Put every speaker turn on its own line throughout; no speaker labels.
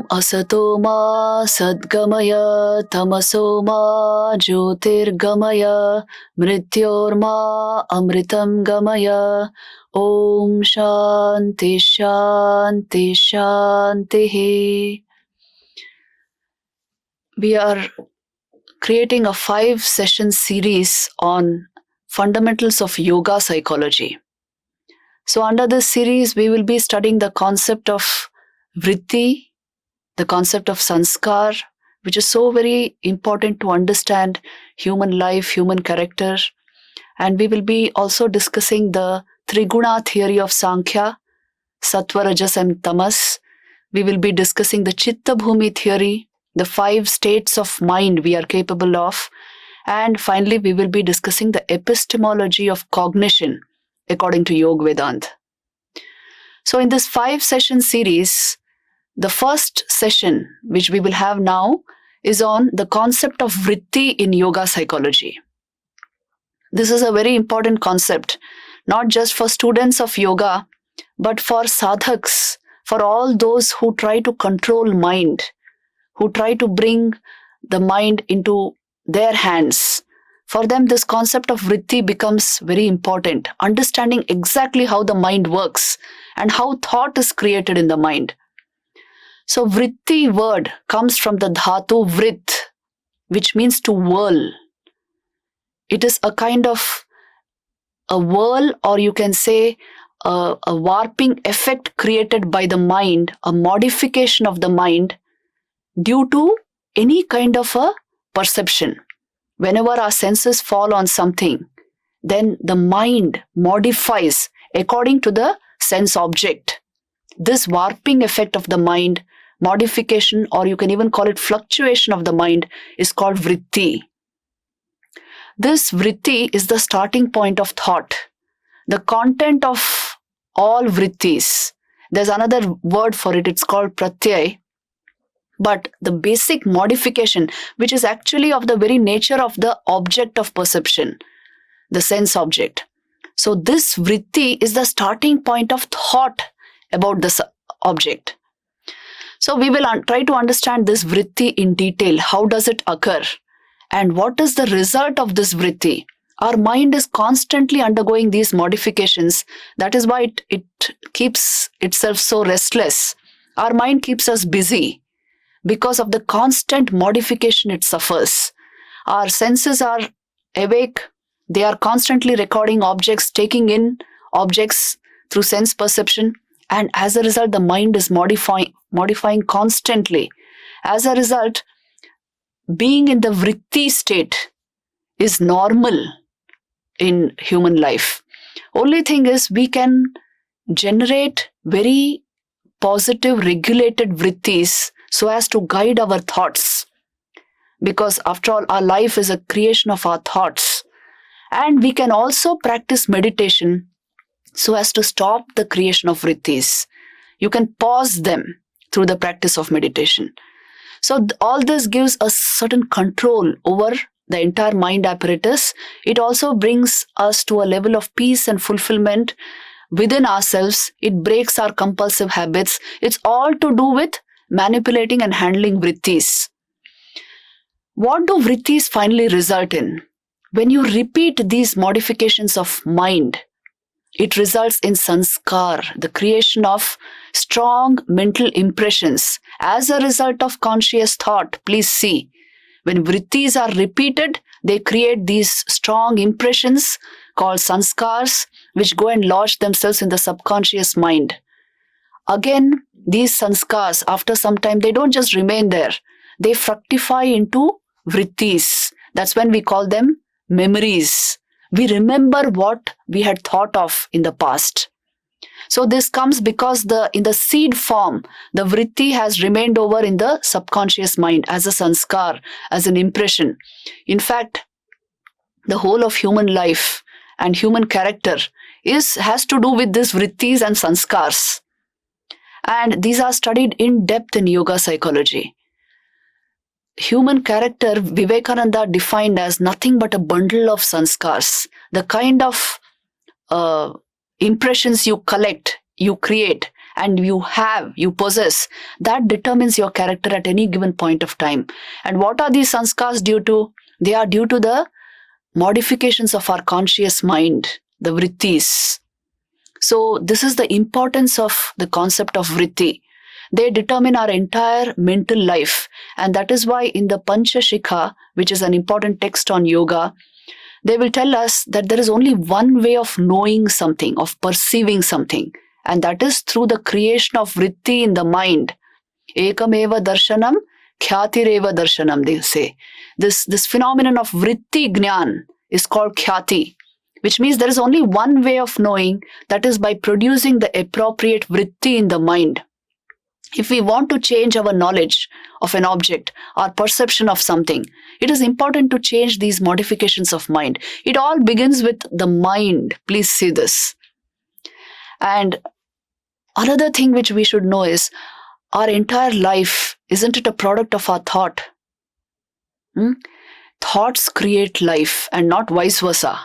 Asato ma sadgamaya tamaso ma jyotirgamaya mrityorma amritam gamaya. Om Shanti Shanti Shanti. We are creating a 5-session series on fundamentals of yoga psychology. So under this series, we will be studying the concept of vritti, the concept of sanskar, which is so very important to understand human life, human character. And we will be also discussing the Triguna theory of Sankhya, Sattva, Rajas and Tamas. We will be discussing the Chitta Bhumi theory, the 5 states of mind we are capable of. And finally, we will be discussing the epistemology of cognition according to Yoga Vedanta. So in this 5-session series, the first session, which we will have now, is on the concept of vritti in yoga psychology. This is a very important concept, not just for students of yoga, but for sadhaks, for all those who try to control mind, who try to bring the mind into their hands. For them, this concept of vritti becomes very important, understanding exactly how the mind works and how thought is created in the mind. So vritti word comes from the dhatu vrit, which means to whirl. It is a kind of a whirl, or you can say a warping effect created by the mind, a modification of the mind due to any kind of a perception. Whenever our senses fall on something, then the mind modifies according to the sense object. This warping effect of the mind, modification, or you can even call it fluctuation of the mind, is called vritti. This vritti is the starting point of thought. The content of all vrittis, there's another word for it, it's called pratyay. But the basic modification, which is actually of the very nature of the object of perception, the sense object. So this vritti is the starting point of thought about the object. So we will try to understand this vritti in detail. How does it occur? And what is the result of this vritti? Our mind is constantly undergoing these modifications. That is why it keeps itself so restless. Our mind keeps us busy because of the constant modification it suffers. Our senses are awake. They are constantly recording objects, taking in objects through sense perception. And as a result, the mind is modifying constantly. As a result, being in the vritti state is normal in human life. Only thing is, we can generate very positive, regulated vrittis so as to guide our thoughts. Because after all, our life is a creation of our thoughts. And we can also practice meditation so as to stop the creation of vrittis. You can pause them through the practice of meditation. So all this gives a certain control over the entire mind apparatus. It also brings us to a level of peace and fulfillment within ourselves. It breaks our compulsive habits. It's all to do with manipulating and handling vrittis. What do vrittis finally result in? When you repeat these modifications of mind, it results in sanskar, the creation of strong mental impressions. As a result of conscious thought, please see, when vrittis are repeated, they create these strong impressions called sanskars, which go and lodge themselves in the subconscious mind. Again, these sanskars, after some time, they don't just remain there. They fructify into vrittis. That's when we call them memories. We remember what we had thought of in the past. So this comes because in the seed form, the vritti has remained over in the subconscious mind as a sanskar, as an impression. In fact, the whole of human life and human character has to do with these vrittis and sanskars. And these are studied in depth in yoga psychology. Human character, Vivekananda defined as nothing but a bundle of sanskars. The kind of impressions you collect, you create and you possess, that determines your character at any given point of time. And what are these sanskars due to? They are due to the modifications of our conscious mind, the vrittis. So this is the importance of the concept of vritti. They determine our entire mental life. And that is why in the Panchashikha, which is an important text on yoga, they will tell us that there is only one way of knowing something, of perceiving something, and that is through the creation of vritti in the mind. Ekameva darshanam, khyatireva darshanam, they say. This phenomenon of vritti jnana is called khyati, which means there is only one way of knowing, that is by producing the appropriate vritti in the mind. If we want to change our knowledge of an object, our perception of something, it is important to change these modifications of mind. It all begins with the mind. Please see this. And another thing which we should know is our entire life, isn't it a product of our thought? Thoughts create life and not vice versa.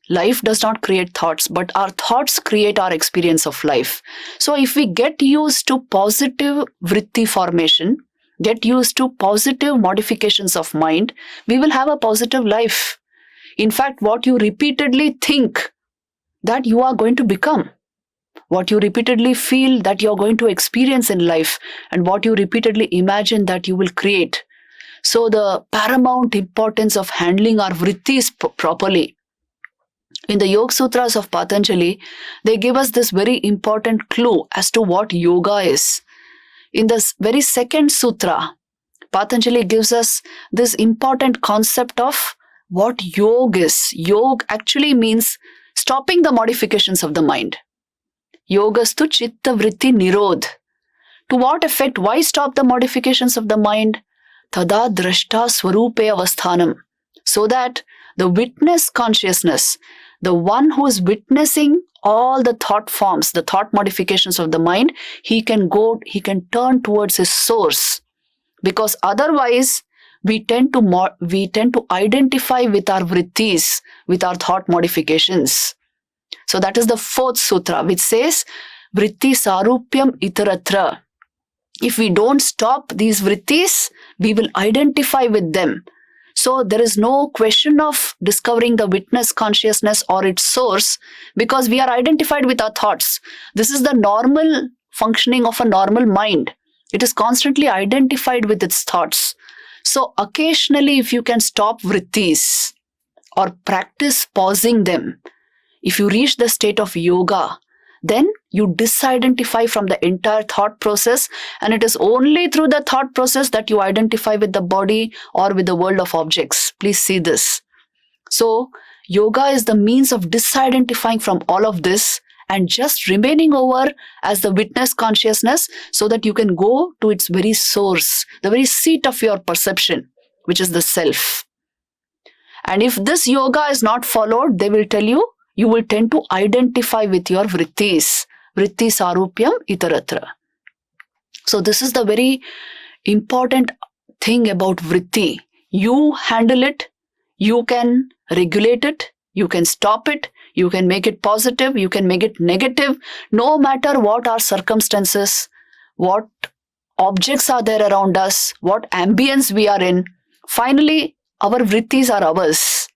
Life does not create thoughts, but our thoughts create our experience of life. So if we get used to positive vritti formation, get used to positive modifications of mind, we will have a positive life. In fact, what you repeatedly think, that you are going to become. What you repeatedly feel, that you are going to experience in life, and what you repeatedly imagine, that you will create. So the paramount importance of handling our vrittis properly. In the Yoga Sutras of Patanjali, they give us this very important clue as to what yoga is. In this very second sutra, Patanjali gives us this important concept of what yoga is. Yoga actually means stopping the modifications of the mind. Yogastu chitta vritti nirodh. To what effect? Why stop the modifications of the mind? Tada drashta swarupe avasthanam. So that the witness consciousness, the one who is witnessing all the thought forms, the thought modifications of the mind, he can turn towards his source. Because otherwise, we tend to identify with our vrittis, with our thought modifications. So that is the fourth sutra, which says, vritti sarupyam itaratra. If we don't stop these vrittis, we will identify with them. So there is no question of discovering the witness consciousness or its source, because we are identified with our thoughts. This is the normal functioning of a normal mind. It is constantly identified with its thoughts. So occasionally, if you can stop vrittis or practice pausing them, if you reach the state of yoga, then you disidentify from the entire thought process, and it is only through the thought process that you identify with the body or with the world of objects. Please see this. So, yoga is the means of disidentifying from all of this and just remaining over as the witness consciousness, so that you can go to its very source, the very seat of your perception, which is the self. And if this yoga is not followed, they will tell you, you will tend to identify with your vrittis. Vritti sarupyam itaratra. So this is the very important thing about vritti. You handle it, you can regulate it, you can stop it, you can make it positive, you can make it negative, no matter what our circumstances, what objects are there around us, what ambience we are in. Finally, our vrittis are ours.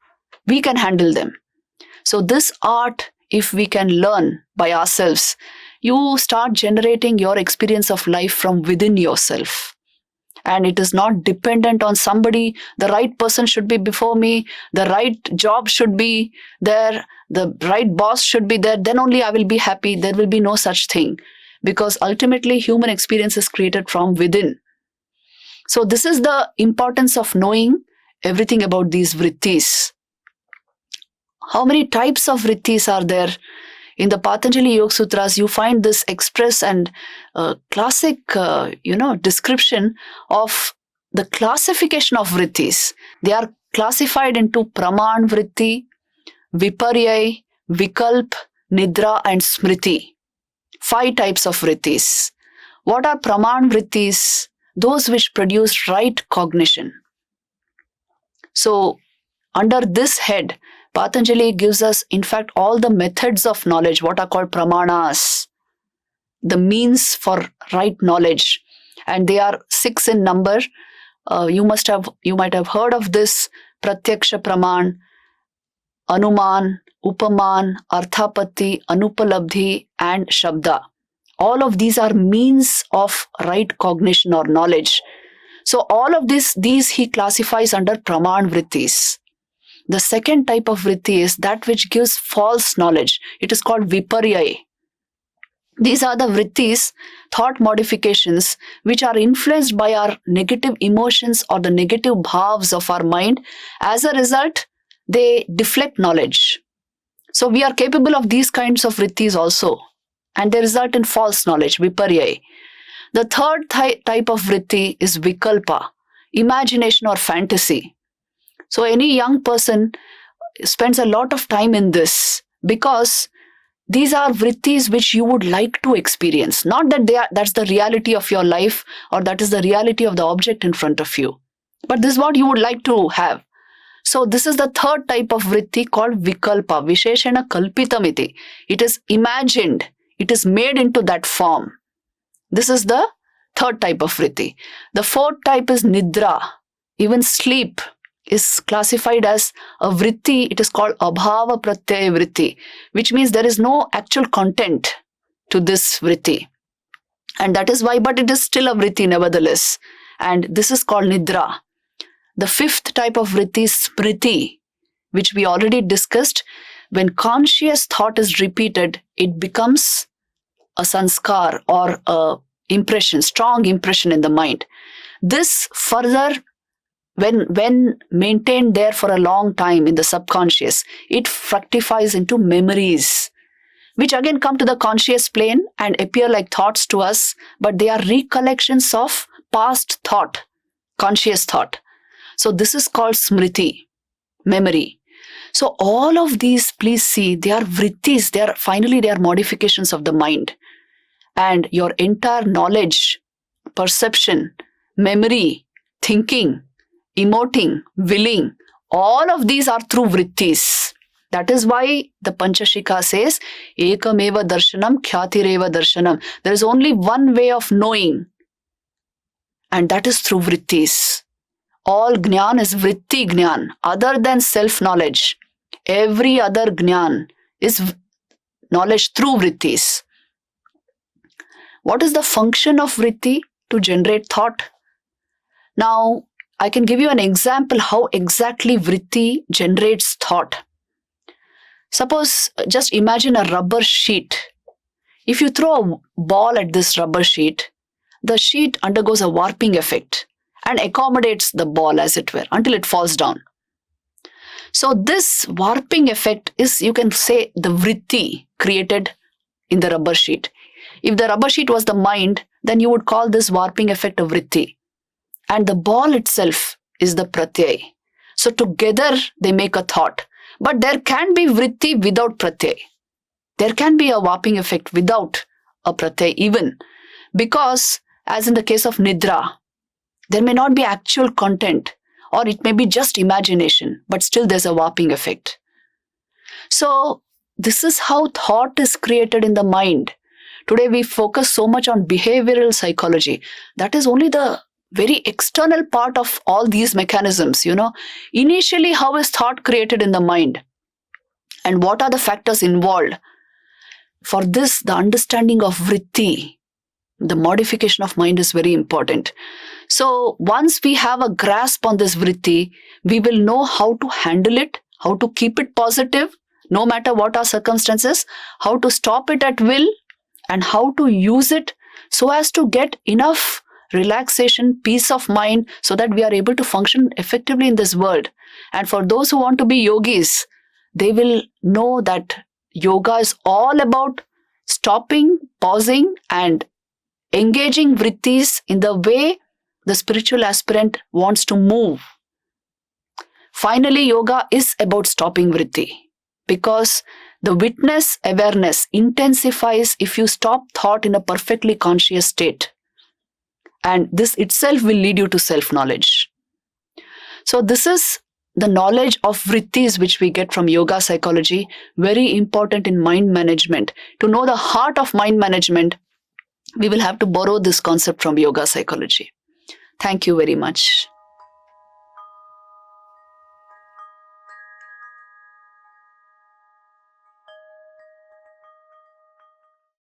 We can handle them. So this art, if we can learn by ourselves, you start generating your experience of life from within yourself. And it is not dependent on somebody. The right person should be before me. The right job should be there. The right boss should be there. Then only I will be happy. There will be no such thing. Because ultimately, human experience is created from within. So this is the importance of knowing everything about these vrittis. How many types of vrittis are there? In the Patanjali Yoga Sutras, you find this express and classic, description of the classification of vrittis. They are classified into praman vritti, viparyay, vikalp, nidra, and smriti. 5 types of vrittis. What are praman vrittis? Those which produce right cognition. So, under this head, Patanjali gives us, in fact, all the methods of knowledge, what are called pramanas. the means for right knowledge. And they are 6 in number. You might have heard of this: Pratyaksha Praman, Anuman, Upaman, Arthapatti, Anupalabdhi, and Shabda. All of these are means of right cognition or knowledge. So all of these he classifies under Praman Vrittis. The second type of vritti is that which gives false knowledge. It is called Viparyaya. These are the vrittis, thought modifications, which are influenced by our negative emotions or the negative bhavs of our mind. As a result, they deflect knowledge. So we are capable of these kinds of vrittis also, and they result in false knowledge, Viparyaya. The third type of vritti is Vikalpa, imagination or fantasy. So any young person spends a lot of time in this because these are vrittis which you would like to experience. Not that that's the reality of your life or that is the reality of the object in front of you. But this is what you would like to have. So this is the third type of vritti called Vikalpa, Visheshana Kalpitamiti. It is imagined. It is made into that form. This is the third type of vritti. The fourth type is Nidra. Even sleep is classified as a vritti. It is called Abhava Pratyaya Vritti, which means there is no actual content to this vritti. And that is why, but it is still a vritti nevertheless. And this is called Nidra. The fifth type of vritti is Smriti, which we already discussed. When conscious thought is repeated, it becomes a sanskar or a impression, strong impression in the mind. This further, when maintained there for a long time in the subconscious, it fructifies into memories, which again come to the conscious plane and appear like thoughts to us, but they are recollections of past thought, conscious thought. So this is called Smriti, memory. So all of these, please see, they are vrittis. They are modifications of the mind. And your entire knowledge, perception, memory, thinking, emoting, willing, all of these are through vrittis. That is why the Panchashika says, Ekameva darshanam khyatireva darshanam. There is only one way of knowing, and that is through vrittis. All jnana is vritti jnana, other than self-knowledge. Every other jnana is knowledge through vrittis. What is the function of vritti? To generate thought. Now, I can give you an example how exactly vritti generates thought. Suppose, just imagine a rubber sheet. If you throw a ball at this rubber sheet, the sheet undergoes a warping effect and accommodates the ball, as it were, until it falls down. So this warping effect is, you can say, the vritti created in the rubber sheet. If the rubber sheet was the mind, then you would call this warping effect a vritti. And the ball itself is the pratyay. So together they make a thought. But there can be vritti without pratyay. There can be a warping effect without a pratyay even. Because, as in the case of Nidra, there may not be actual content, or it may be just imagination, but still there's a warping effect. So this is how thought is created in the mind. Today we focus so much on behavioral psychology. That is only the very external part of all these mechanisms, Initially, how is thought created in the mind? And what are the factors involved? For this, the understanding of vritti, the modification of mind, is very important. So once we have a grasp on this vritti, we will know how to handle it, how to keep it positive, no matter what our circumstances, how to stop it at will, and how to use it so as to get enough relaxation, peace of mind, so that we are able to function effectively in this world. And for those who want to be yogis, they will know that yoga is all about stopping, pausing, and engaging vrittis in the way the spiritual aspirant wants to move. Finally, yoga is about stopping vritti, because the witness awareness intensifies if you stop thought in a perfectly conscious state. And this itself will lead you to self-knowledge. So this is the knowledge of vrittis which we get from yoga psychology, very important in mind management. To know the heart of mind management, We will have to borrow this concept from yoga psychology. Thank you very much.